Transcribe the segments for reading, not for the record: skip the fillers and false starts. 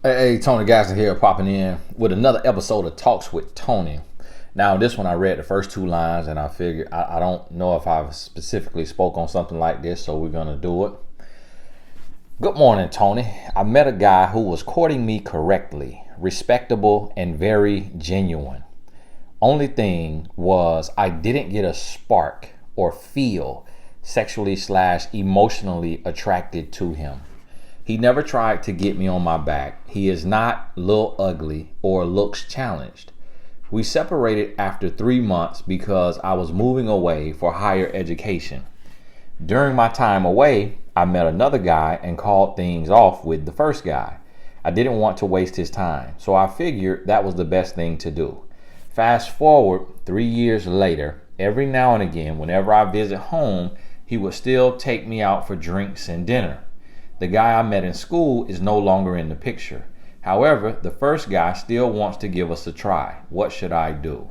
Hey, Tony Gaston here, popping in with another episode of Talks with Tony. Now, this one I read the first two lines, and I figured I don't know if I've specifically spoke on something like this, so we're gonna do it. Good morning, Tony. I met a guy who was courting me correctly, respectable, and very genuine. Only thing was I didn't get a spark or feel sexually/emotionally attracted to him. He never tried to get me on my back. He is not little ugly or looks challenged. We separated after 3 months because I was moving away for higher education. During my time away, I met another guy and called things off with the first guy. I didn't want to waste his time, so I figured that was the best thing to do. Fast forward 3 years later, every now and again, whenever I visit home, he would still take me out for drinks and dinner. The guy I met in school is no longer in the picture. However, the first guy still wants to give us a try. What should I do?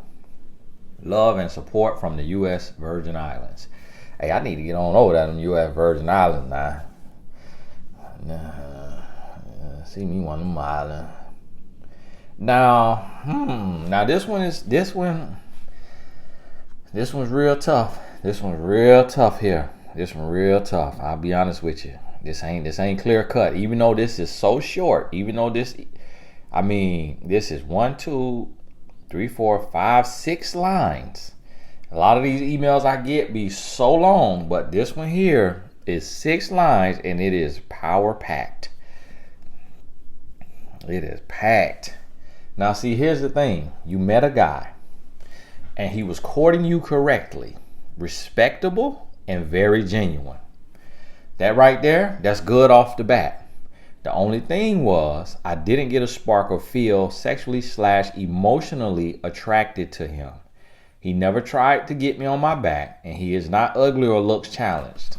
Love and support from the U.S. Virgin Islands. Hey, I need to get on over that in the U.S. Virgin Islands now. See me one of them islands. Now this one's real tough. This one's real tough here. This one real tough. I'll be honest with you. This ain't clear cut. Even though this is so short, this is 1, 2, 3, 4, 5, 6 lines. A lot of these emails I get be so long, but this one here is 6 lines and it is power packed. It is packed. Now see, here's the thing. You met a guy and he was courting you correctly, respectable, and very genuine. That right there, that's good off the bat. The only thing was I didn't get a spark or feel sexually/emotionally attracted to him. He never tried to get me on my back, and he is not ugly or looks challenged.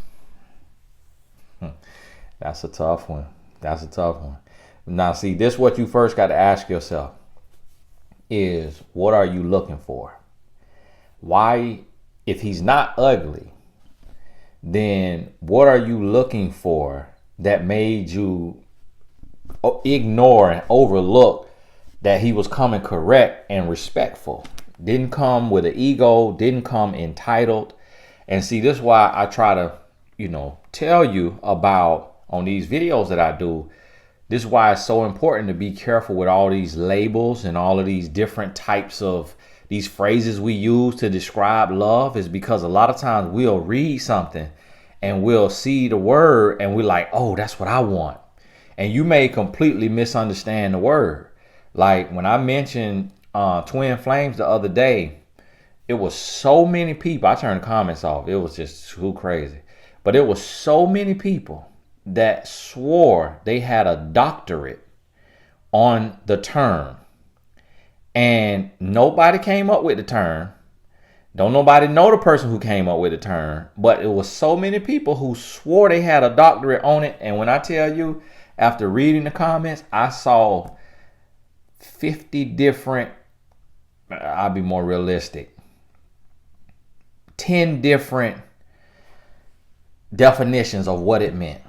That's a tough one. Now see, this is what you first got to ask yourself is, what are you looking for? Why, if he's not ugly, then what are you looking for that made you ignore and overlook that he was coming correct and respectful? Didn't come with an ego, didn't come entitled. And see, this is why I try to, tell you about on these videos that I do. This is why it's so important to be careful with all these labels and all of these different types of these phrases we use to describe love, is because a lot of times we'll read something and we'll see the word and we're like, oh, that's what I want. And you may completely misunderstand the word. Like when I mentioned twin flames the other day, it was so many people. I turned the comments off. It was just too crazy. But it was so many people that swore they had a doctorate on the term. And nobody came up with the term. Don't nobody know the person who came up with the term. But it was so many people who swore they had a doctorate on it. And when I tell you, after reading the comments, I saw 50 different, I'll be more realistic, 10 different definitions of what it meant.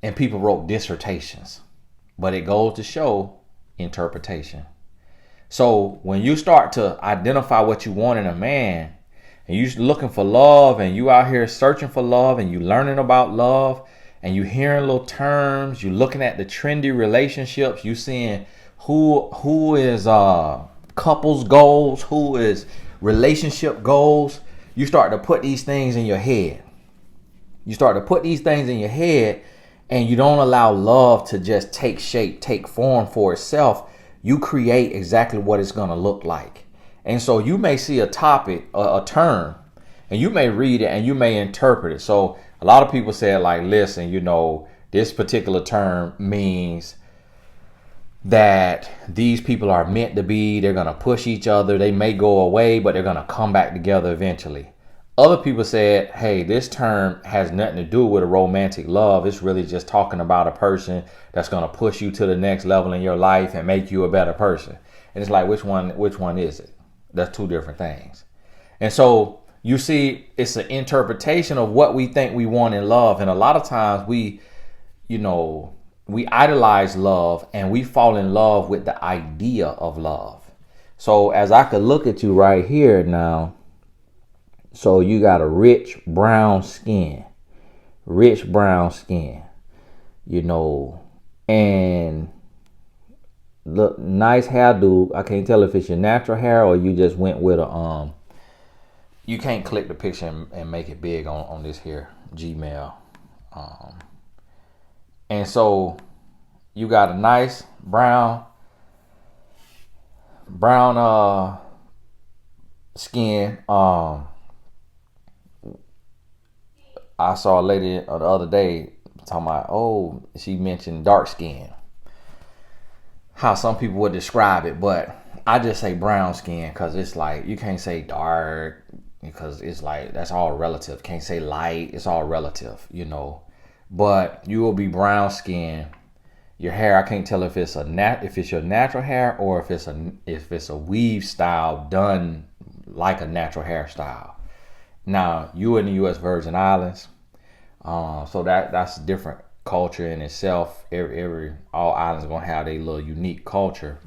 And people wrote dissertations. But it goes to show interpretation. So when you start to identify what you want in a man, and you're looking for love, and you out here searching for love, and you learning about love, and you hearing little terms, you looking at the trendy relationships, you seeing who is couples goals, who is relationship goals. You start to put these things in your head. And you don't allow love to just take shape, take form for itself. You create exactly what it's going to look like. And so you may see a topic, a term, and you may read it and you may interpret it. So a lot of people say, like, listen, this particular term means that these people are meant to be. They're going to push each other. They may go away, but they're going to come back together eventually. Other people said, hey, this term has nothing to do with a romantic love. It's really just talking about a person that's going to push you to the next level in your life and make you a better person. And it's like, which one is it? That's two different things. And so you see, it's an interpretation of what we think we want in love. And a lot of times we we idolize love and we fall in love with the idea of love. So as I could look at you right here now, so you got a rich brown skin, you know, and look, nice hairdo. I can't tell if it's your natural hair or you just went with a you can't click the picture and make it big on this here Gmail. And so you got a nice brown skin. I saw a lady the other day talking about, oh, she mentioned dark skin, how some people would describe it, but I just say brown skin because it's like you can't say dark because it's like that's all relative. Can't say light, it's all relative, you know. But you will be brown skin. Your hair, I can't tell if it's your natural hair or if it's a weave style done like a natural hairstyle. Now you in the U.S. Virgin Islands, so that's a different culture in itself. All islands are gonna have their little unique culture,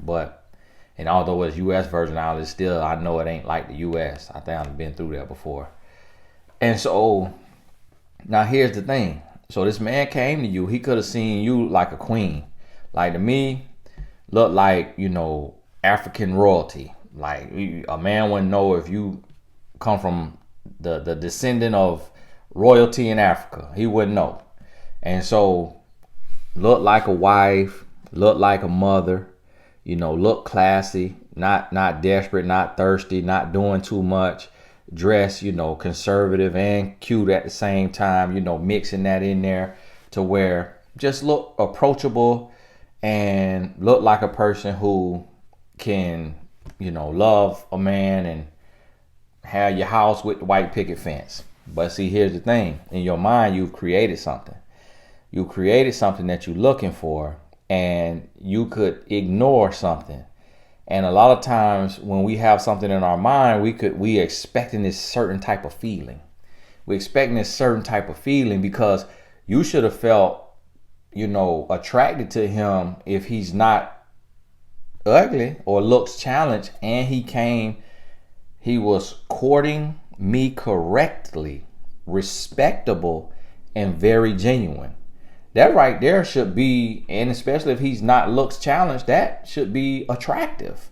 and although it's U.S. Virgin Islands, still I know it ain't like the U.S. I think I've been through that before. And so now here's the thing. So this man came to you. He could have seen you like a queen. Like to me, look like, you know, African royalty. Like a man wouldn't know if you come from the descendant of royalty in Africa. He wouldn't know. And so look like a wife, look like a mother, you know, look classy, not desperate, not thirsty, not doing too much. Dress, you know, conservative and cute at the same time, you know, mixing that in there to where just look approachable and look like a person who can, you know, love a man and have your house with the white picket fence. But see, here's the thing. In your mind, you've created something. You created something that you're looking for, and you could ignore something. And a lot of times when we have something in our mind, we expecting this certain type of feeling. We expecting this certain type of feeling because you should have felt, you know, attracted to him if he's not ugly or looks challenged, and he was courting me correctly, respectable, and very genuine. That right there should be, and especially if he's not looks challenged, that should be attractive.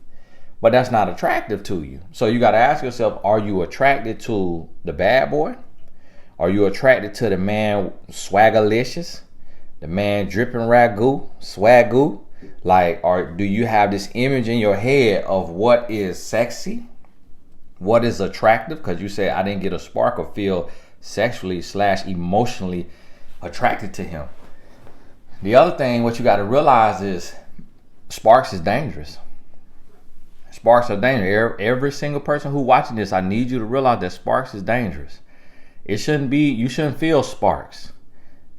But that's not attractive to you. So you got to ask yourself, are you attracted to the bad boy? Are you attracted to the man swaggerlicious? The man dripping ragu, swagoo? Like, or do you have this image in your head of what is sexy? What is attractive? Because you said I didn't get a spark or feel sexually / emotionally attracted to him. The other thing, what you got to realize is sparks is dangerous. Sparks are dangerous. Every single person who watching this, I need you to realize that sparks is dangerous. It shouldn't be, you shouldn't feel sparks.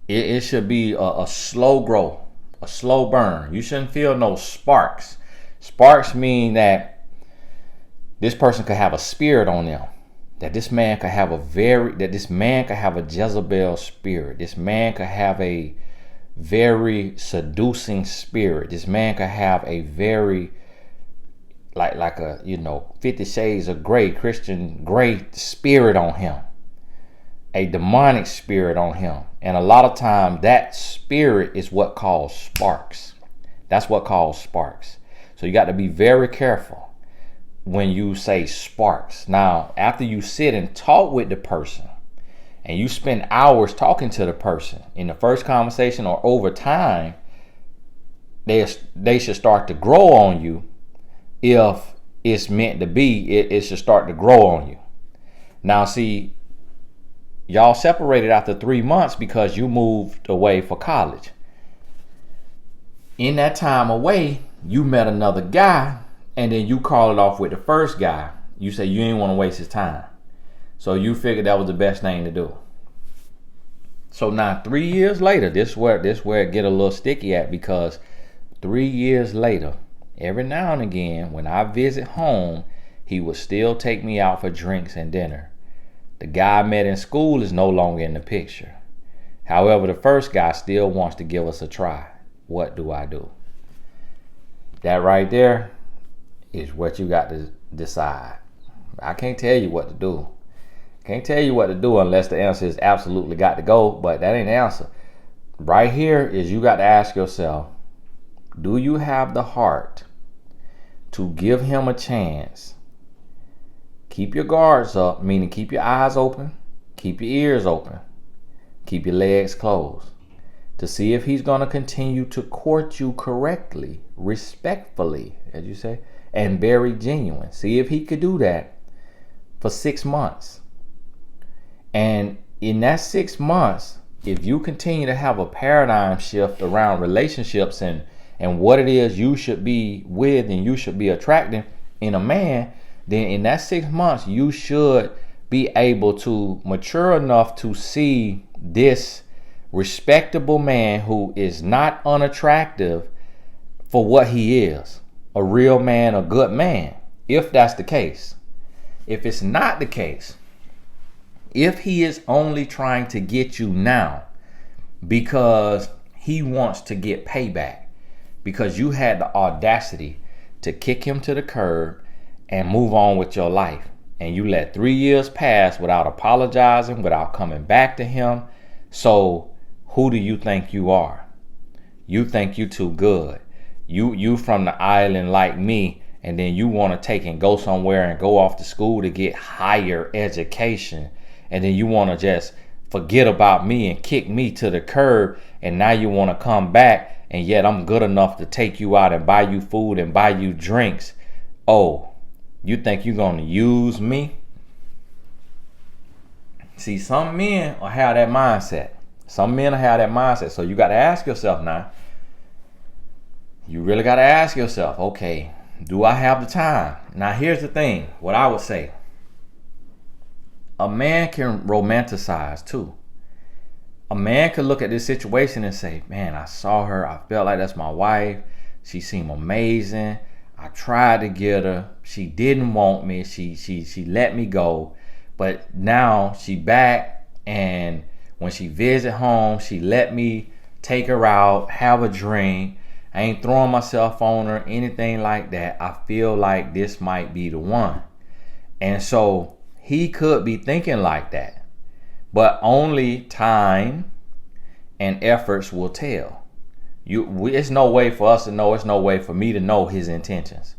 It should be a slow growth, a slow burn. You shouldn't feel no sparks. Sparks mean that this person could have a spirit on them. That this man could have a Jezebel spirit. This man could have a very seducing spirit. This man could have a very like a, you know, 50 Shades of Grey, Christian Grey spirit on him. A demonic spirit on him. And a lot of times that spirit is what causes sparks. That's what causes sparks. So you got to be very careful when you say sparks. Now, after you sit and talk with the person, and you spend hours talking to the person in the first conversation or over time, they should start to grow on you. If it's meant to be, it should start to grow on you. Now, see, y'all separated after 3 months because you moved away for college. In that time away, you met another guy, and then you call it off with the first guy. You say you didn't want to waste his time. So you figured that was the best thing to do. So now 3 years later, this where it get a little sticky at, because 3 years later, every now and again, when I visit home, he would still take me out for drinks and dinner. The guy I met in school is no longer in the picture. However, the first guy still wants to give us a try. what do I do? That right there is what you got to decide. I can't tell you what to do. Can't tell you what to do unless the answer is absolutely got to go, but that ain't the answer. Right here is you got to ask yourself, do you have the heart to give him a chance? Keep your guards up, meaning keep your eyes open, keep your ears open, keep your legs closed, to see if he's going to continue to court you correctly, respectfully, as you say, and very genuine. See if he could do that for 6 months. And in that 6 months, if you continue to have a paradigm shift around relationships and what it is you should be with and you should be attracting in a man, then in that 6 months, you should be able to mature enough to see this respectable man who is not unattractive for what he is, a real man, a good man, if that's the case. If it's not the case, if he is only trying to get you now because he wants to get payback, because you had the audacity to kick him to the curb and move on with your life, and you let 3 years pass without apologizing, without coming back to him, so who do you think you are? You think you too good. You from the island like me, and then you want to take and go somewhere and go off to school to get higher education, and then you want to just forget about me and kick me to the curb, and now you want to come back, and yet I'm good enough to take you out and buy you food and buy you drinks. Oh, you think you're going to use me? See, some men will have that mindset. Some men will have that mindset. So you got to ask yourself now. You really got to ask yourself, okay, do I have the time? Now, here's the thing. What I would say. A man can romanticize too. A man could look at this situation and say, man, I saw her. I felt like that's my wife. She seemed amazing. I tried to get her. She didn't want me. She let me go. But now she back, and when she visit home, she let me take her out, have a drink. I ain't throwing myself on her, anything like that. I feel like this might be the one. And so he could be thinking like that. But only time and efforts will tell. It's no way for us to know. It's no way for me to know his intentions,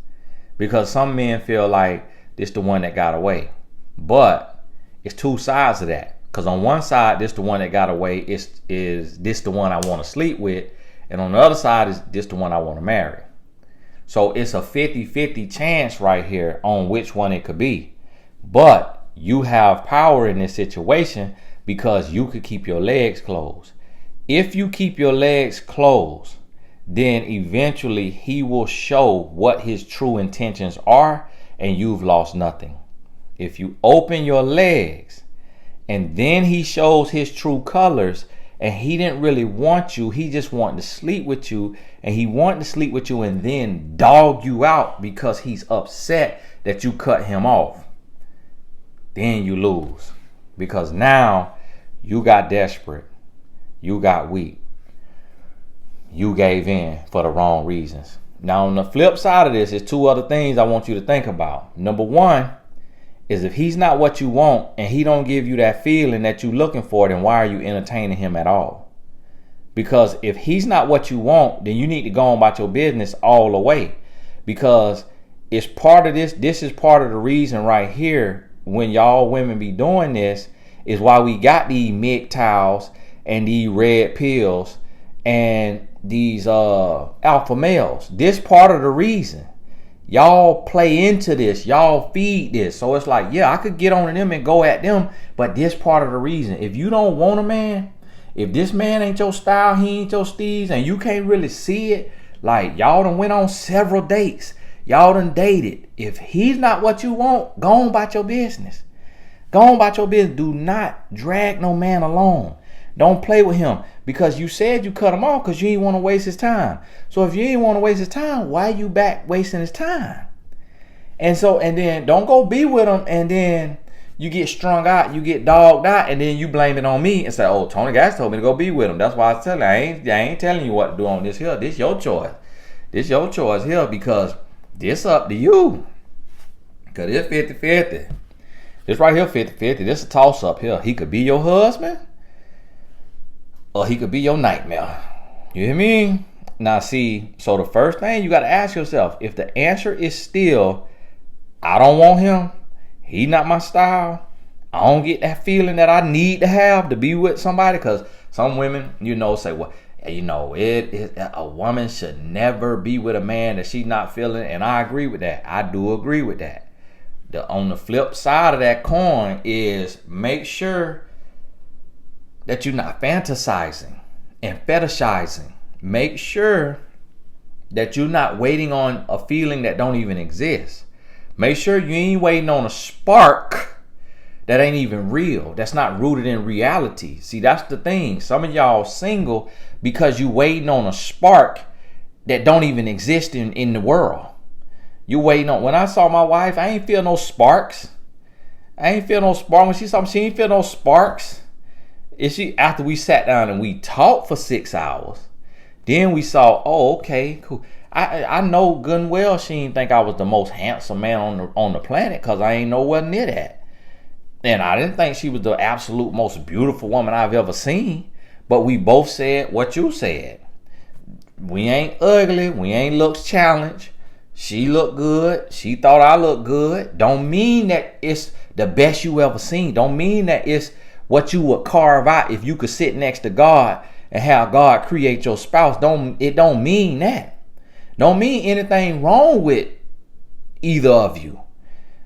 because some men feel like this the one that got away, but it's two sides of that. Because on one side, this the one that got away. Is this the one I want to sleep with, and on the other side is this the one I want to marry. So it's a 50-50 chance right here on which one it could be. But you have power in this situation because you could keep your legs closed. If you keep your legs closed, then eventually he will show what his true intentions are, and you've lost nothing. If you open your legs and then he shows his true colors, and he didn't really want you, he just wanted to sleep with you, and he wanted to sleep with you and then dog you out because he's upset that you cut him off, then you lose. Because now you got desperate. You got weak. You gave in for the wrong reasons. Now, on the flip side of this is two other things I want you to think about. Number one is, if he's not what you want and he don't give you that feeling that you're looking for, then why are you entertaining him at all? Because if he's not what you want, then you need to go on about your business all the way. Because it's part of this. This is part of the reason right here, when y'all women be doing this, is why we got these MGTOWs and these red pills and these alpha males. This part of the reason. Y'all play into this. Y'all feed this. So it's like, yeah, I could get on them and go at them, but this part of the reason. If you don't want a man, if this man ain't your style, he ain't your steez, and you can't really see it, like y'all done went on several dates, y'all done dated. If he's not what you want, go on about your business. Go on about your business. Do not drag no man along. Don't play with him, because you said you cut him off because you didn't want to waste his time. So if you didn't want to waste his time, why you back wasting his time? And then don't go be with him and then you get strung out, you get dogged out, and then you blame it on me and say, oh, Tony Gas told me to go be with him. That's why I tell you, I ain't telling you what to do on this here. This your choice. This your choice here, because this up to you. Because it's 50-50. This right here 50-50. This a toss up here. He could be your husband, or he could be your nightmare. You hear me? Now see, so the first thing you got to ask yourself, if the answer is still, I don't want him, he not my style, I don't get that feeling that I need to have to be with somebody, because some women, say, well, a woman should never be with a man that she's not feeling, and I agree with that. I do agree with that. On the flip side of that coin is, make sure that you're not fantasizing and fetishizing. Make sure that you're not waiting on a feeling that don't even exist. Make sure you ain't waiting on a spark that ain't even real, that's not rooted in reality. See, that's the thing. Some of y'all single because you waiting on a spark that don't even exist in the world. You waiting on, when I saw my wife, I ain't feel no sparks. I ain't feel no spark. When she saw me, she ain't feel no sparks. After we sat down and we talked for 6 hours, then we saw, oh, okay, cool. I know good and well she didn't think I was the most handsome man on the planet, because I ain't nowhere near that. And I didn't think she was the absolute most beautiful woman I've ever seen. But we both said what you said. We ain't ugly. We ain't looks challenged. She looked good. She thought I looked good. Don't mean that it's the best you ever seen. Don't mean that it's what you would carve out if you could sit next to God and have God create your spouse. It don't mean that. Don't mean anything wrong with either of you.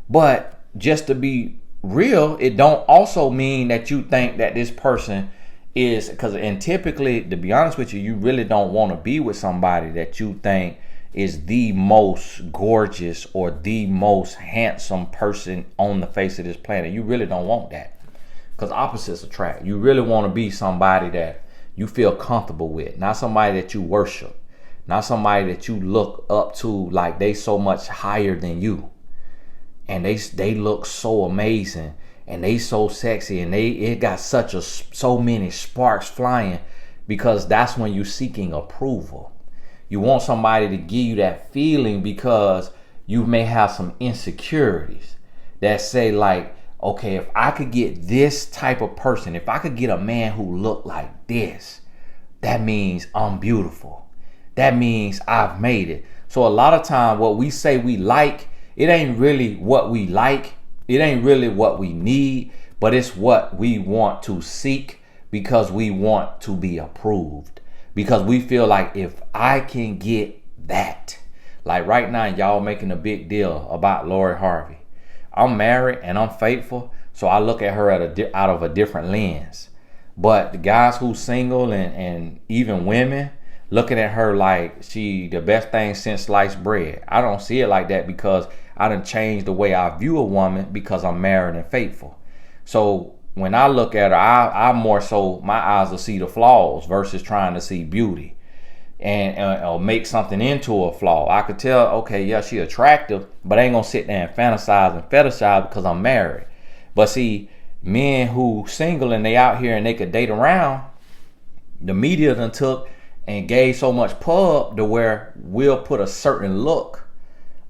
But just to be real, it don't also mean that you think that this person is, and typically, to be honest with you, you really don't want to be with somebody that you think is the most gorgeous or the most handsome person on the face of this planet. You really don't want that, because opposites attract. You really want to be somebody that you feel comfortable with, not somebody that you worship, not somebody that you look up to like they so much higher than you, and they look so amazing and they so sexy, and it got so many sparks flying, because that's when you're seeking approval. You want somebody to give you that feeling, because you may have some insecurities that say, like, okay, if I could get this type of person, if I could get a man who looked like this, that means I'm beautiful. That means I've made it. So a lot of time what we say we like, it ain't really what we like. It ain't really what we need, but it's what we want to seek, because we want to be approved. Because we feel like, if I can get that, like right now, y'all making a big deal about Lori Harvey. I'm married and I'm faithful, so I look at her out of a different lens. But the guys who's single and even women looking at her like she the best thing since sliced bread. I don't see it like that, because I done changed the way I view a woman, because I'm married and faithful. So when I look at her, I more so, my eyes will see the flaws versus trying to see beauty and or make something into a flaw. I could tell, okay, yeah, she attractive, but I ain't gonna sit there and fantasize and fetishize because I'm married. But see, men who single and they out here and they could date around, the media done took and gave so much pub to where we'll put a certain look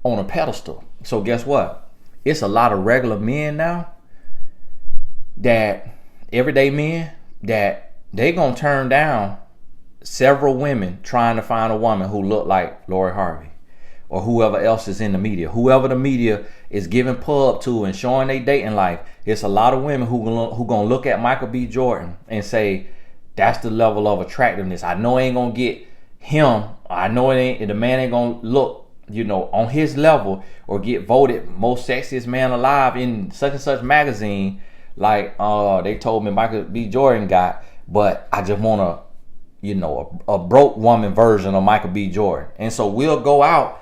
on a pedestal. So guess what? It's a lot of regular men now, that everyday men, that they gonna turn down several women trying to find a woman who look like Lori Harvey or whoever else is in the media. Whoever the media is giving pub to and showing they dating life, it's a lot of women who gonna look at Michael B. Jordan and say, that's the level of attractiveness. I know I ain't gonna get him. I know the man ain't gonna look, on his level or get voted most sexiest man alive in such and such magazine, like they told me Michael B. Jordan got, but I just want a broke woman version of Michael B. Jordan. And so we'll go out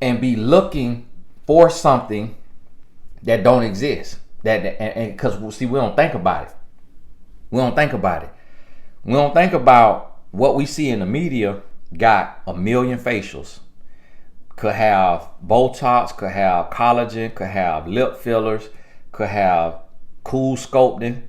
and be looking for something that don't exist. And because see, we don't think about it. We don't think about what we see in the media. Got a million facials, could have Botox, could have collagen, could have lip fillers, could have cool sculpting,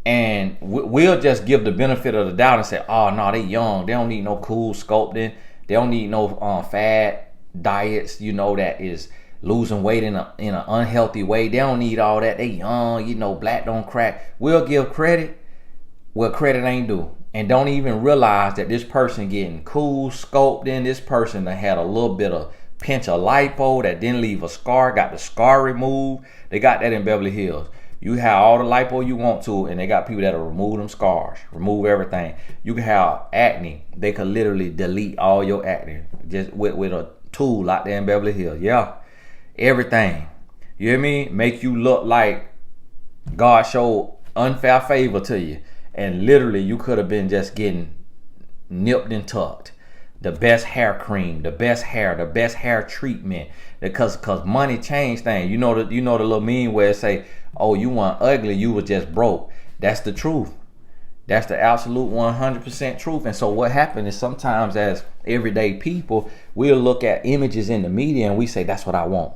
and we'll just give the benefit of the doubt and say, oh no, they young, they don't need no cool sculpting, they don't need no fad diets, that is losing weight in an unhealthy way. They don't need all that. They young, black don't crack. We'll give credit where credit ain't due, and don't even realize that this person getting cool sculpting, this person that had a little bit of pinch of lipo that didn't leave a scar, got the scar removed. They got that in Beverly Hills. You have all the lipo you want to, and they got people that'll remove them scars, remove everything. You can have acne. They could literally delete all your acne just with a tool out there in Beverly Hills. Yeah, everything. You hear me? Make you look like God showed unfair favor to you, and literally you could have been just getting nipped and tucked. The best hair cream, the best hair treatment, because money changed things. You know the little meme where it say, oh, you weren't ugly, you were just broke. That's the truth. That's the absolute 100% truth. And so what happened is sometimes as everyday people, we'll look at images in the media and we say, that's what I want.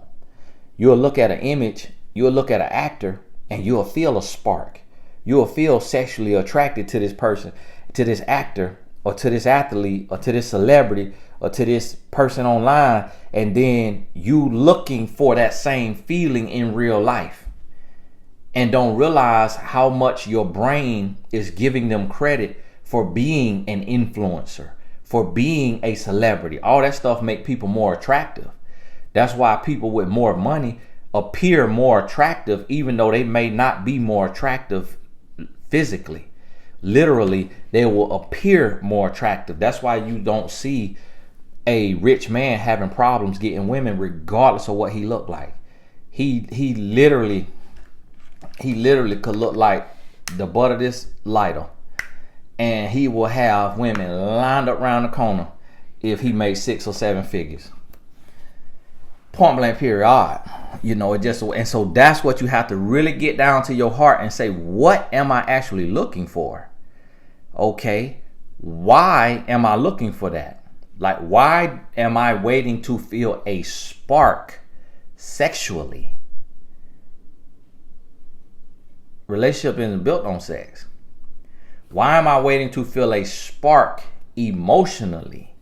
You'll look at an image, you'll look at an actor, and you'll feel a spark. You'll feel sexually attracted to this person, to this actor, or to this athlete, or to this celebrity, or to this person online, and then you looking for that same feeling in real life, and don't realize how much your brain is giving them credit for being an influencer, for being a celebrity. All that stuff make people more attractive. That's why people with more money appear more attractive, even though they may not be more attractive physically. Literally, they will appear more attractive. That's why you don't see a rich man having problems getting women regardless of what he looked like. He literally could look like the butt of this lighter, and he will have women lined up around the corner if he made 6 or 7 figures. Point blank period. And so that's what you have to really get down to your heart and say, what am I actually looking for? Okay, why am I looking for that? Like, why am I waiting to feel a spark sexually? Relationship isn't built on sex. Why am I waiting to feel a spark emotionally?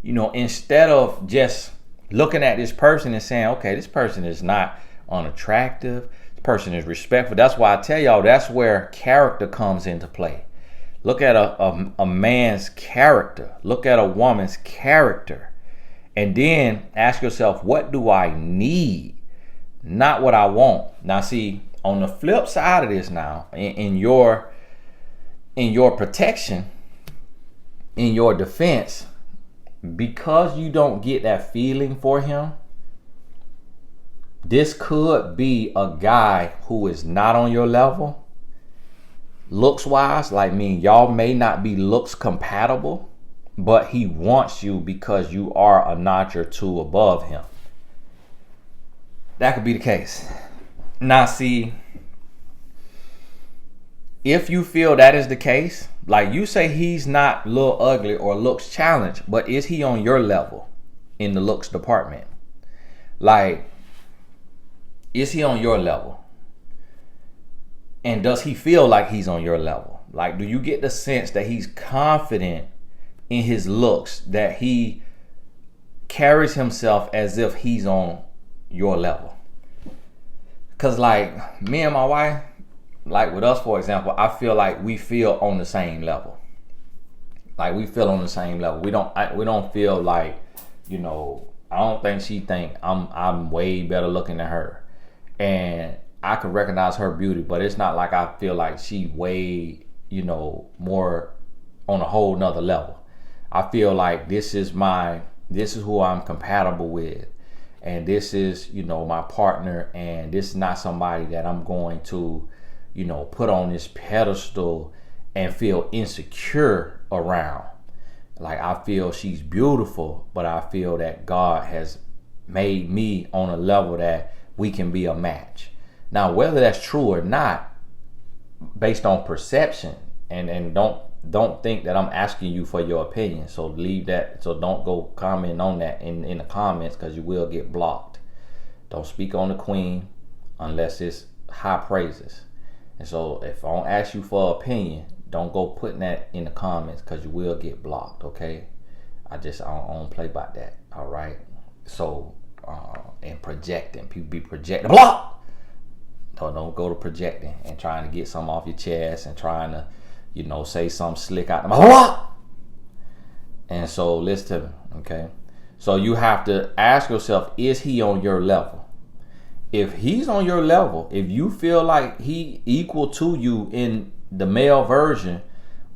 Instead of just looking at this person and saying, okay, this person is not unattractive, this person is respectful. That's why I tell y'all, that's where character comes into play. Look at a man's character. Look at a woman's character. And then ask yourself, what do I need? Not what I want. Now see, on the flip side of this now, in your protection, in your defense, because you don't get that feeling for him, this could be a guy who is not on your level. Looks wise, y'all may not be looks compatible, but he wants you because you are a notch or two above him. That could be the case. Now see, if you feel that is the case, like you say he's not a little ugly or looks challenged, but is he on your level in the looks department? Like, is he on your level? And does he feel like he's on your level? Like, do you get the sense that he's confident in his looks, that he carries himself as if he's on your level? Because like me and my wife, like with us, for example, I feel like we feel on the same level. Like we feel on the same level. We don't feel like, I don't think she think I'm way better looking than her. And I can recognize her beauty, but it's not like I feel like she way, more on a whole nother level. I feel like this is who I'm compatible with. And this is, my partner. And this is not somebody that I'm going to, put on this pedestal and feel insecure around. Like, I feel she's beautiful, but I feel that God has made me on a level that we can be a match. Now, whether that's true or not, based on perception, and don't think that I'm asking you for your opinion. So leave that. So don't go comment on that in the comments, because you will get blocked. Don't speak on the queen unless it's high praises. And so if I don't ask you for opinion, don't go putting that in the comments, because you will get blocked, okay? I don't play about that, all right? So, and projecting, people be projecting, block! Don't go to projecting and trying to get something off your chest and trying to, say something slick out the mouth, block! And so listen to me, okay? So you have to ask yourself, is he on your level? If he's on your level, if you feel like he equal to you in the male version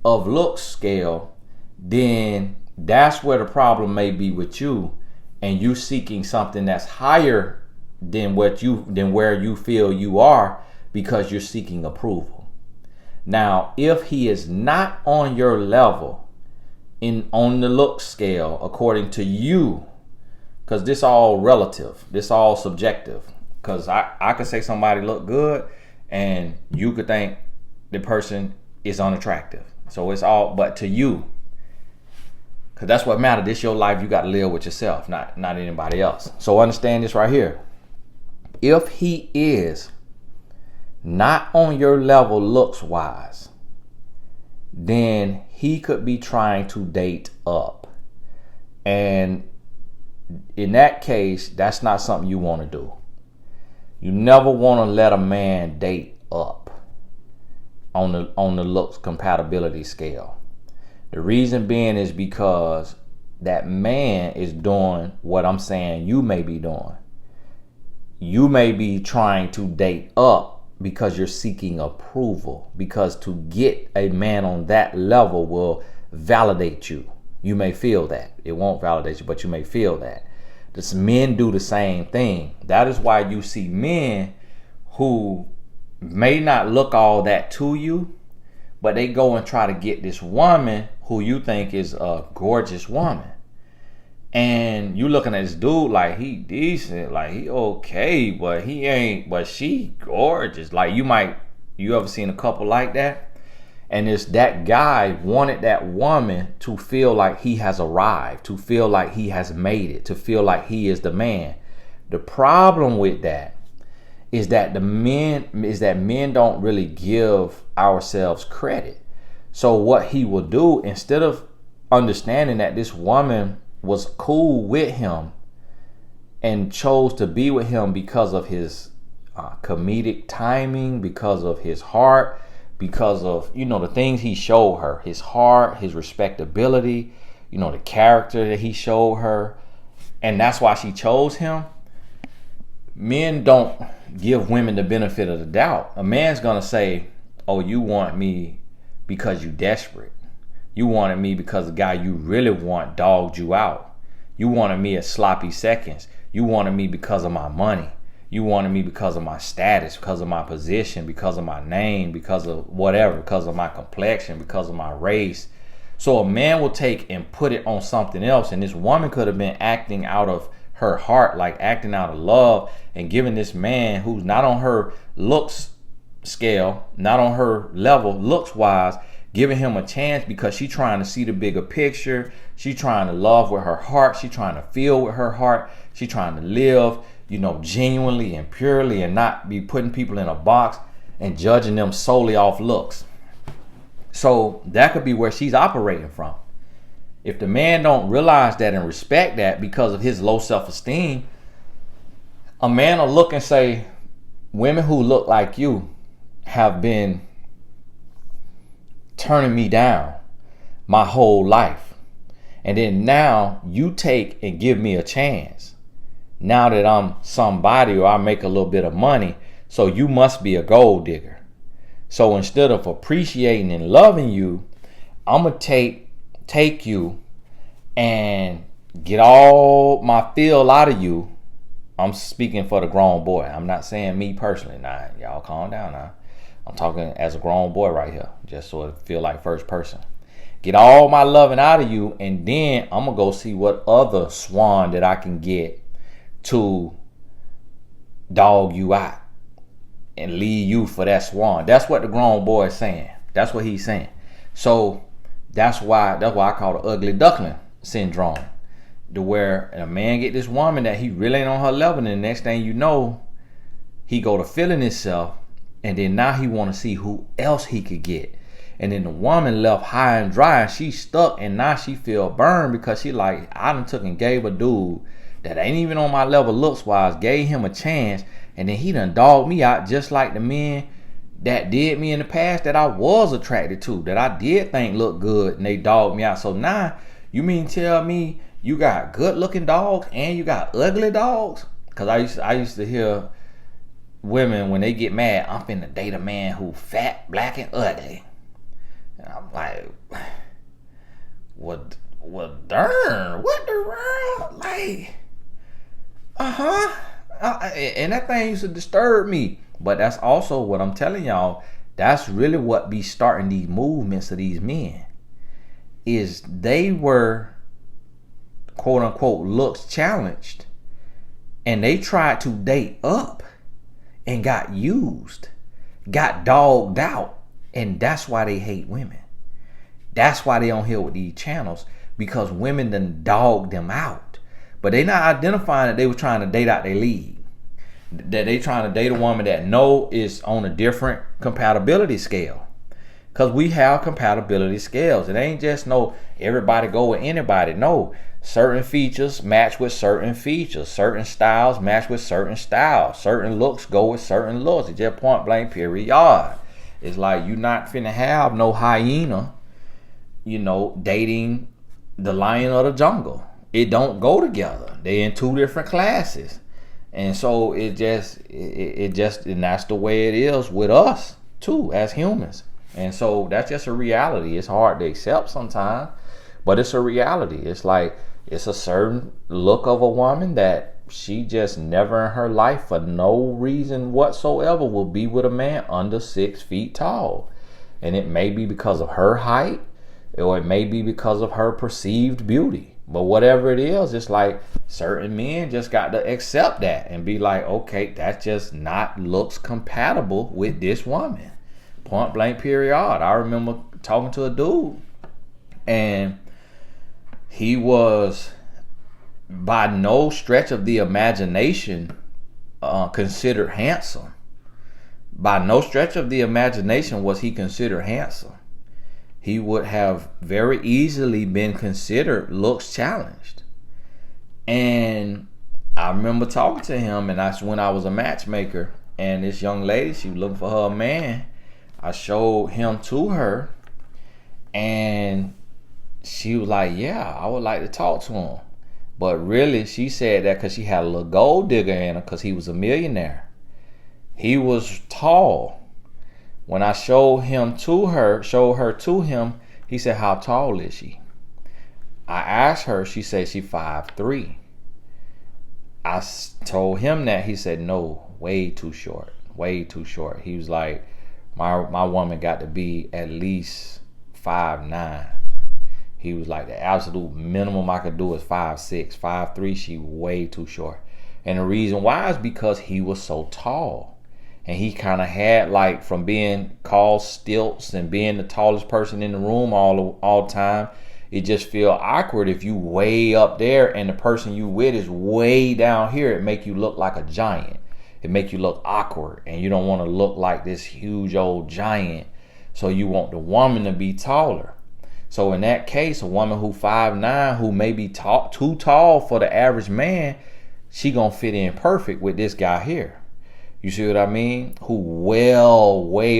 of looks scale, then that's where the problem may be with you, and you seeking something that's higher than where you feel you are, because you're seeking approval. Now, if he is not on your level on the look scale, according to you, because this all relative, this all subjective, because I could say somebody look good and you could think the person is unattractive. So it's all, but to you, because that's what matters. This your life. You got to live with yourself, not anybody else. So understand this right here. If he is not on your level looks wise, then he could be trying to date up. And in that case, that's not something you want to do. You never want to let a man date up on the looks compatibility scale. The reason being is because that man is doing what I'm saying you may be doing. You may be trying to date up because you're seeking approval, because to get a man on that level will validate you. You may feel that. It won't validate you, but you may feel that. This men do the same thing. That is why you see men who may not look all that to you, but they go and try to get this woman who you think is a gorgeous woman. And you looking at this dude like he decent, like he okay, but he ain't, but she gorgeous. Like you ever seen a couple like that? And it's that guy wanted that woman to feel like he has arrived, to feel like he has made it, to feel like he is the man. The problem with that is that men don't really give ourselves credit. So what he will do, instead of understanding that this woman was cool with him and chose to be with him because of his comedic timing, because of his heart, because of the things he showed her, his heart, his respectability, the character that he showed her, and that's why she chose him. Men don't give women the benefit of the doubt. A man's gonna say, oh, you want me because you desperate. You wanted me because the guy you really want dogged you out. You wanted me at sloppy seconds. You wanted me because of my money. You wanted me because of my status, because of my position, because of my name, because of whatever, because of my complexion, because of my race. So a man will take and put it on something else. And this woman could have been acting out of her heart, like acting out of love, and giving this man who's not on her looks scale, not on her level looks wise, giving him a chance because she's trying to see the bigger picture. She's trying to love with her heart. She's trying to feel with her heart. She's trying to live, genuinely and purely, and not be putting people in a box and judging them solely off looks. So that could be where she's operating from. If the man don't realize that and respect that because of his low self-esteem, a man will look and say, women who look like you have been turning me down my whole life. And then now you take and give me a chance. Now that I'm somebody, or I make a little bit of money, so you must be a gold digger. So instead of appreciating and loving you, I'm going to take you and get all my feel out of you. I'm speaking for the grown boy. I'm not saying me personally. Now, y'all calm down now. I'm talking as a grown boy right here, just so it feel like first person. Get all my loving out of you, and then I'm going to go see what other swan that I can get to dog you out and leave you for that swan. That's what the grown boy is saying. That's what he's saying. So that's why I call it ugly duckling syndrome. To where a man get this woman that he really ain't on her level, and the next thing you know, he go to feeling himself, and then now he want to see who else he could get. And then the woman left high and dry, and she stuck, and now she feel burned because she like, I done took and gave a dude that ain't even on my level looks wise, gave him a chance, and then he done dogged me out just like the men that did me in the past that I was attracted to, that I did think looked good, and they dogged me out. So now you mean tell me you got good looking dogs and you got ugly dogs? Because I used to hear women when they get mad, I'm finna date a man who fat, black, and ugly. And I'm like, what darn, what the world? Like, and that thing used to disturb me. But that's also what I'm telling y'all, that's really what be starting these movements of these men. Is they were, quote unquote, looks challenged. And they tried to date up and got used, got dogged out. And that's why they hate women. That's why they on here with these channels, because women done dogged them out. But they not identifying that they were trying to date out their league. That they trying to date a woman that know is on a different compatibility scale. Because we have compatibility scales. It ain't just no everybody go with anybody. No, certain features match with certain features. Certain styles match with certain styles. Certain looks go with certain looks. It's just point blank period. It's like you not finna have no hyena, dating the lion of the jungle. It don't go together. They in two different classes. And so it just, and that's the way it is with us too, as humans. And so that's just a reality. It's hard to accept sometimes, but it's a reality. It's like, it's a certain look of a woman that she just never in her life, for no reason whatsoever, will be with a man under 6 feet tall. And it may be because of her height, or it may be because of her perceived beauty. But whatever it is, it's like certain men just got to accept that and be like, okay, that just not looks compatible with this woman. Point blank period. I remember talking to a dude, and he was by no stretch of the imagination considered handsome. By no stretch of the imagination was he considered handsome. He would have very easily been considered looks challenged. And I remember talking to him, and that's when I was a matchmaker, and this young lady, she was looking for her man. I showed him to her, and she was like, yeah, I would like to talk to him. But really, she said that because she had a little gold digger in her, because he was a millionaire. He was tall. When I showed her to him, he said, how tall is she? I asked her, she said she 5'3". I told him that. He said, no, way too short, way too short. He was like, my woman got to be at least 5'9". He was like, the absolute minimum I could do is 5'6". 5'3", she way too short. And the reason why is because he was so tall. And he kind of had, like, from being called stilts and being the tallest person in the room all the time, it just feel awkward if you way up there and the person you with is way down here. It make you look like a giant. It make you look awkward, and you don't want to look like this huge old giant. So you want the woman to be taller. So in that case, a woman who 5'9", who may be too tall for the average man, she gonna fit in perfect with this guy here. You see what I mean? Who way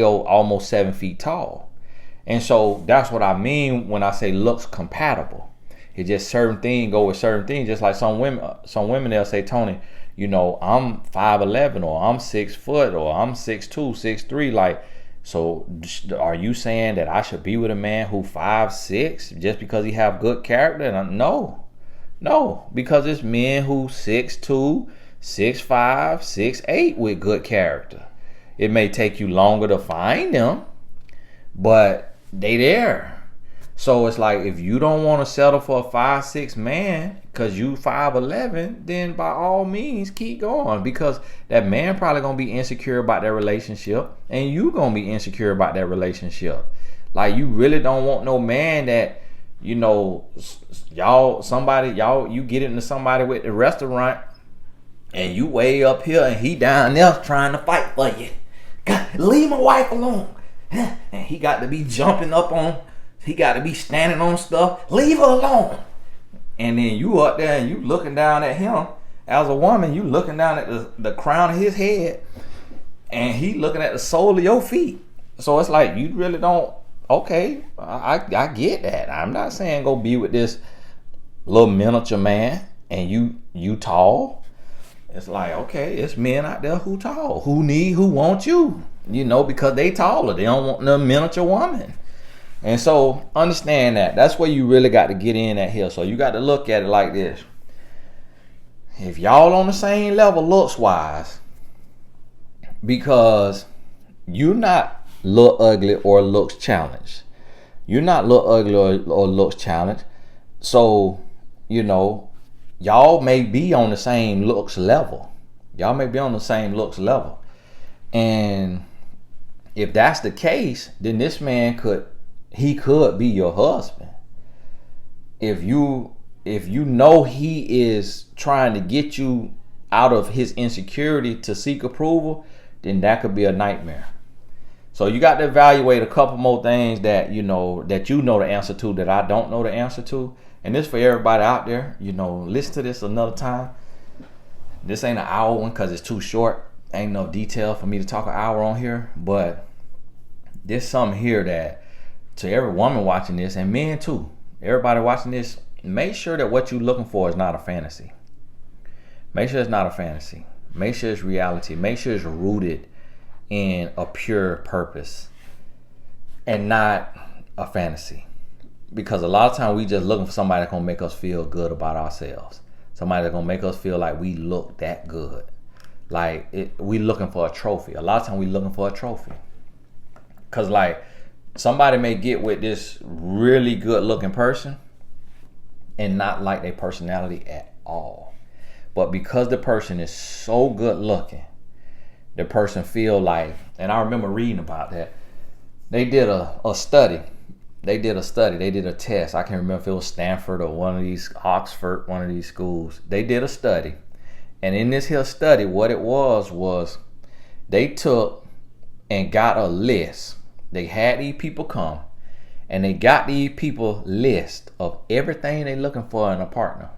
almost 7 feet tall. And so that's what I mean when I say looks compatible. It's just certain things go with certain things. Just like some women they'll say, Tony, I'm 5'11", or I'm 6 foot, or I'm 6'2", 6'3". Like, so are you saying that I should be with a man who 5'6" just because he have good character? And no, because it's men who 6'2", 6'5", 6'8" with good character. It may take you longer to find them, but they there. So it's like, if you don't want to settle for a 5'6" man because you 5'11", then by all means keep going, because that man probably gonna be insecure about that relationship, and you gonna be insecure about that relationship. Like, you really don't want no man that, you get into somebody with the restaurant, And you way up here and he down there trying to fight for you. God, leave my wife alone. And he got to be jumping up on, he got to be standing on stuff. Leave her alone. And then you up there and you looking down at him. As a woman, you looking down at the crown of his head. And he looking at the sole of your feet. So it's like, you really don't, okay, I get that. I'm not saying go be with this little miniature man and you tall. It's like, okay, it's men out there who tall, who want you, because they taller. They don't want no miniature woman. And so understand that. That's where you really got to get in at here. So you got to look at it like this. If y'all on the same level looks wise, because you're not look ugly or looks challenged. You're not look ugly or looks challenged. So, y'all may be on the same looks level. And if that's the case, then this man could be your husband. If you know he is trying to get you out of his insecurity to seek approval, then that could be a nightmare. So you got to evaluate a couple more things that you know the answer to that I don't know the answer to. And this for everybody out there, listen to this another time. This ain't an hour one because it's too short. Ain't no detail for me to talk an hour on here. But there's something here that to every woman watching this, and men too, everybody watching this, make sure that what you're looking for is not a fantasy. Make sure it's not a fantasy. Make sure it's reality. Make sure it's rooted in a pure purpose and not a fantasy. Because a lot of times we just looking for somebody that's going to make us feel good about ourselves. Somebody that's going to make us feel like we look that good. We looking for a trophy. A lot of times we looking for a trophy. Because somebody may get with this really good looking person and not like their personality at all. But because the person is so good looking, the person feel like, and I remember reading about that, they did a study. They did a test. I can't remember if it was Stanford or Oxford, one of these schools. They did a study. And in this here study, what it was they took and got a list. They had these people come and they got these people list of everything they looking for in a partner.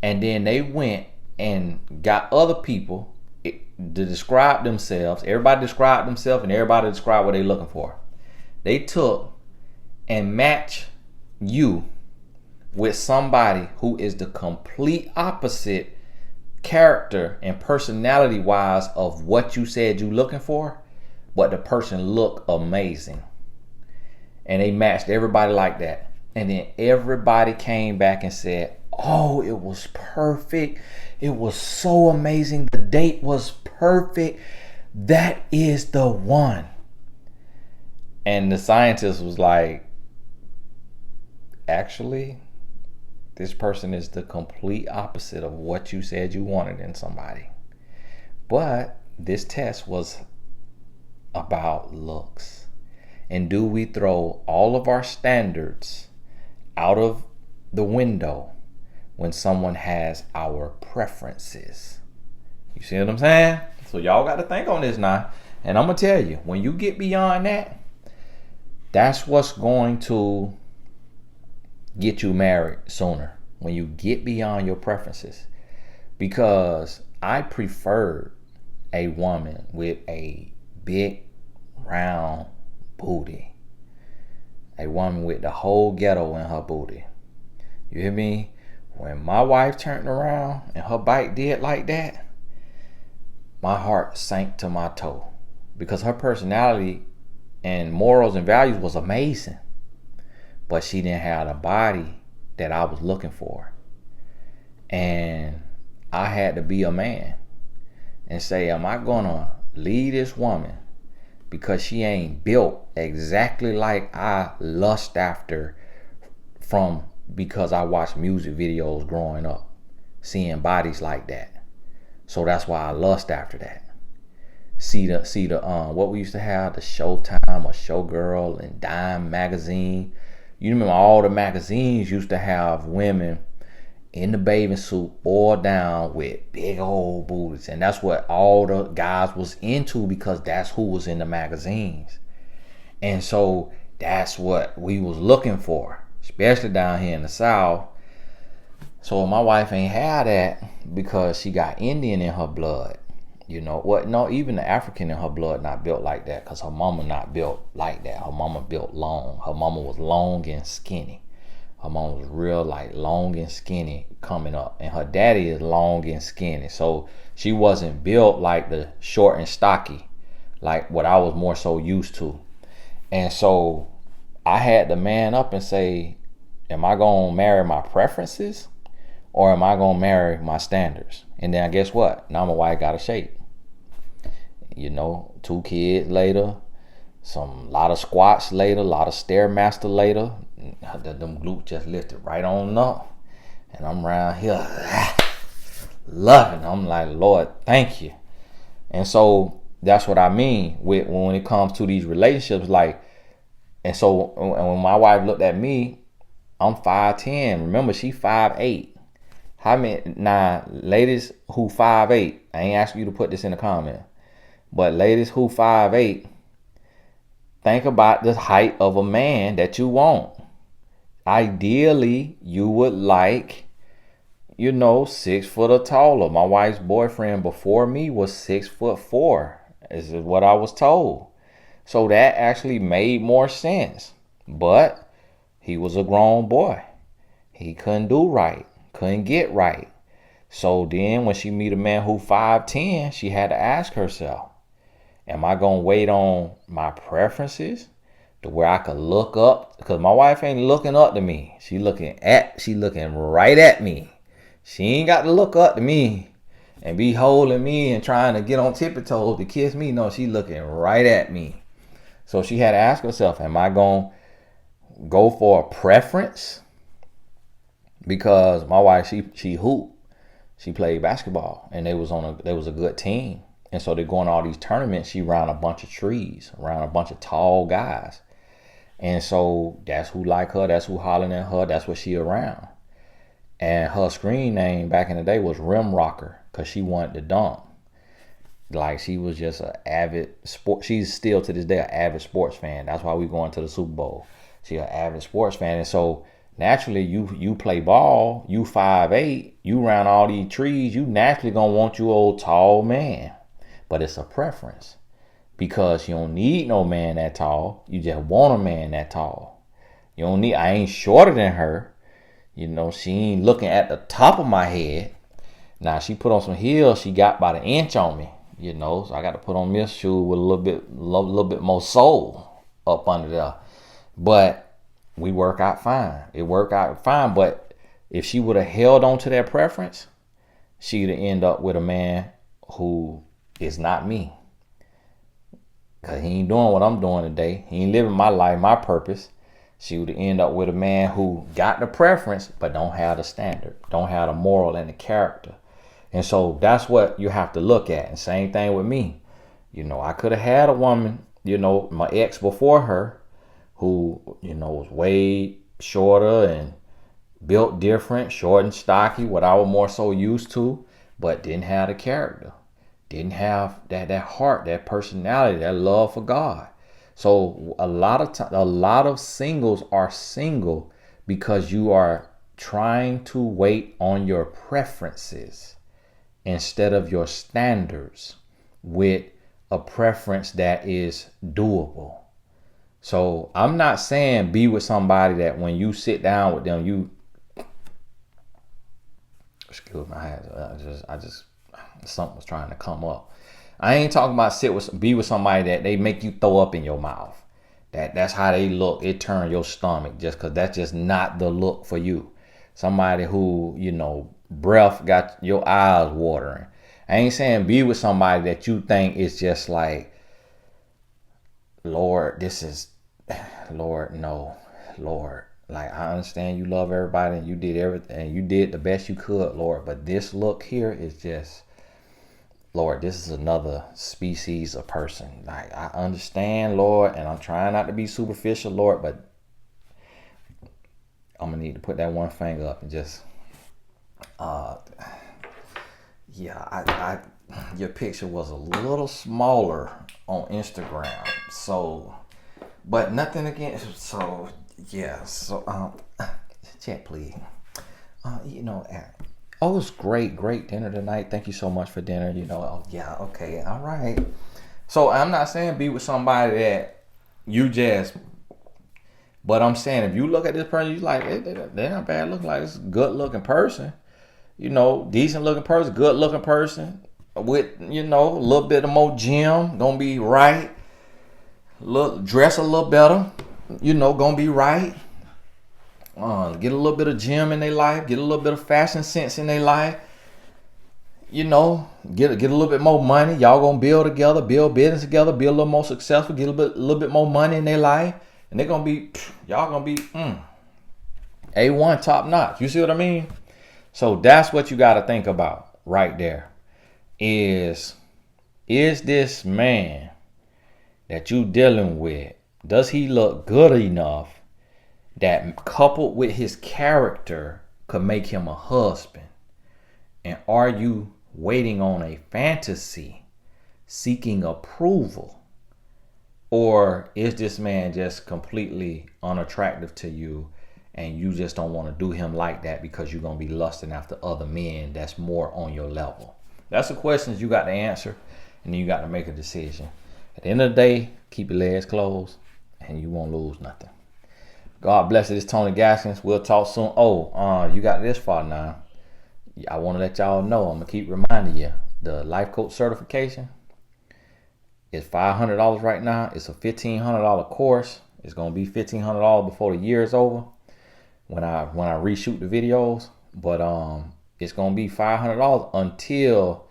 And then they went and got other people to describe themselves. Everybody described themselves and everybody described what they looking for. They took and matched you with somebody who is the complete opposite character and personality wise of what you said you looking for, but the person looked amazing. And they matched everybody like that. And then everybody came back and said, oh, it was perfect. It was so amazing. The date was perfect. That is the one. And the scientist was like, actually, this person is the complete opposite of what you said you wanted in somebody. But this test was about looks. And do we throw all of our standards out of the window when someone has our preferences? You see what I'm saying? So y'all got to think on this now. And I'm going to tell you, when you get beyond that, that's what's going to get you married sooner. When you get beyond your preferences. Because I preferred a woman with a big round booty. A woman with the whole ghetto in her booty. You hear me? When my wife turned around and her bike did like that, my heart sank to my toe. Because her personality and morals and values was amazing. But she didn't have the body that I was looking for. And I had to be a man and say, am I gonna leave this woman because she ain't built exactly like I lust after because I watched music videos growing up, seeing bodies like that. So that's why I lust after that. See the what we used to have, the Showtime or Showgirl and Dime magazine. You remember all the magazines used to have women in the bathing suit, all down with big old booties. And that's what all the guys was into, because that's who was in the magazines. And so that's what we was looking for, especially down here in the South. So my wife ain't had that because she got Indian in her blood. You know what? No, even the African in her blood not built like that, because her mama not built like that. Her mama built long. Her mama was long and skinny. Her mom was real like long and skinny coming up, and her daddy is long and skinny. So she wasn't built like the short and stocky, like what I was more so used to. And so I had to man up and say, am I gonna marry my preferences, or am I gonna marry my standards? And then guess what? Now my wife got a shape. You know, 2 kids later, lot of squats later, a lot of stairmaster later. Them glutes just lifted right on up, and I'm around here loving. I'm like, Lord, thank you. And so that's what I mean with when it comes to these relationships. Like, and so when my wife looked at me, I'm 5'10". Remember, she 5'8". How many now, ladies who 5'8"? I ain't asking you to put this in the comment, but ladies who 5'8", think about the height of a man that you want. Ideally, you would like, 6 foot or taller. My wife's boyfriend before me was 6'4", is what I was told. So that actually made more sense. But he was a grown boy. He couldn't do right, couldn't get right. So then when she meet a man who 5'10", she had to ask herself, am I going to wait on my preferences to where I could look up? Because my wife ain't looking up to me. She looking right at me. She ain't got to look up to me and be holding me and trying to get on tippy toes to kiss me. No, she looking right at me. So she had to ask herself, am I going to go for a preference? Because my wife, she hooped. She played basketball, and they was a good team. And so they're going to all these tournaments. She around a bunch of trees, around a bunch of tall guys. And so that's who like her. That's who hollering at her. That's what she around. And her screen name back in the day was Rim Rocker, because she wanted to dunk. Like, she was just an avid sport. She's still to this day an avid sports fan. That's why we going to the Super Bowl. She's an avid sports fan. And so naturally, you play ball. You 5'8". You around all these trees. You naturally gonna want you old tall man. But it's a preference, because you don't need no man that tall. You just want a man that tall. You don't need, I ain't shorter than her. She ain't looking at the top of my head. Now, she put on some heels. She got about an inch on me, so I got to put on this shoe with a little bit more sole up under there. But we work out fine. It worked out fine. But if she would have held on to that preference, she'd have ended up with a man who is not me. Because he ain't doing what I'm doing today. He ain't living my life, my purpose. She would end up with a man who got the preference, but don't have the standard, don't have the moral and the character. And so that's what you have to look at. And same thing with me. I could have had a woman, my ex before her, who, was way shorter and built different, short and stocky, what I was more so used to, but didn't have the character. Didn't have that heart, that personality, that love for God. So a lot of singles are single because you are trying to wait on your preferences instead of your standards with a preference that is doable. So I'm not saying be with somebody that when you sit down with them, excuse my hands, I just something was trying to come up. I ain't talking about be with somebody that they make you throw up in your mouth. That's how they look. It turns your stomach just because that's just not the look for you. Somebody who, breath got your eyes watering. I ain't saying be with somebody that you think is just like, Lord, no, Lord. Like, I understand you love everybody and you did everything. You did the best you could, Lord. But this look here is just, Lord, this is another species of person. Like, I understand, Lord, and I'm trying not to be superficial, Lord, but I'm going to need to put that one finger up and just Yeah, your picture was a little smaller on Instagram. So, but nothing against. So, yeah. So, chat, please. You know, oh, it was great dinner tonight. Thank you so much for dinner. You know, oh, yeah, okay, all right. So I'm not saying be with somebody that you just, but I'm saying if you look at this person, you like they're not bad looking. Like it's a good looking person. You know, decent looking person, good looking person with, you know, a little bit of more gym, gonna be right. Look, dress a little better, you know, gonna be right. Get a little bit of gym in their life, get a little bit of fashion sense in their life. You know, get a little bit more money. Y'all gonna build together, build business together, be a little more successful, get a little bit more money in their life, and they're gonna be, y'all gonna be A1 top notch. You see what I mean? So that's what you got to think about right there. Is this man that you dealing with, does he look good enough that coupled with his character could make him a husband? And are you waiting on a fantasy, seeking approval? Or is this man just completely unattractive to you and you just don't want to do him like that because you're going to be lusting after other men that's more on your level? That's the questions you got to answer, and then you got to make a decision. At the end of the day, keep your legs closed and you won't lose nothing. God bless you. This is Tony Gaskins. We'll talk soon. Oh, you got this far now. I want to let y'all know, I'm going to keep reminding you, the life coach certification is $500 right now. It's a $1,500 course. It's going to be $1,500 before the year is over when I reshoot the videos. But it's going to be $500 until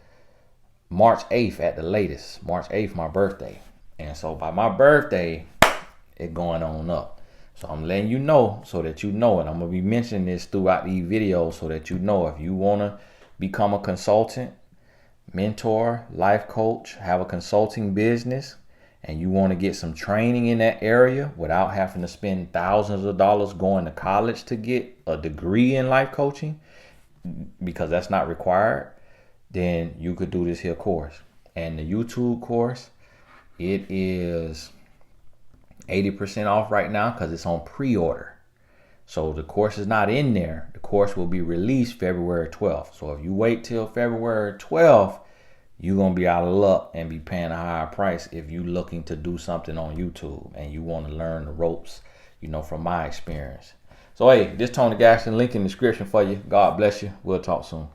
March 8th at the latest. March 8th, my birthday. And so by my birthday, it's going on up. So I'm letting you know so that you know it. I'm going to be mentioning this throughout these videos so that you know if you want to become a consultant, mentor, life coach, have a consulting business, and you want to get some training in that area without having to spend thousands of dollars going to college to get a degree in life coaching, because that's not required, then you could do this here course. And the YouTube course, it is 80% off right now because it's on pre-order. So the course is not in there. The course will be released February 12th. So if you wait till February 12th, you're going to be out of luck and be paying a higher price if you're looking to do something on YouTube and you want to learn the ropes, you know, from my experience. So, hey, this Tony Gaston, link in the description for you. God bless you. We'll talk soon.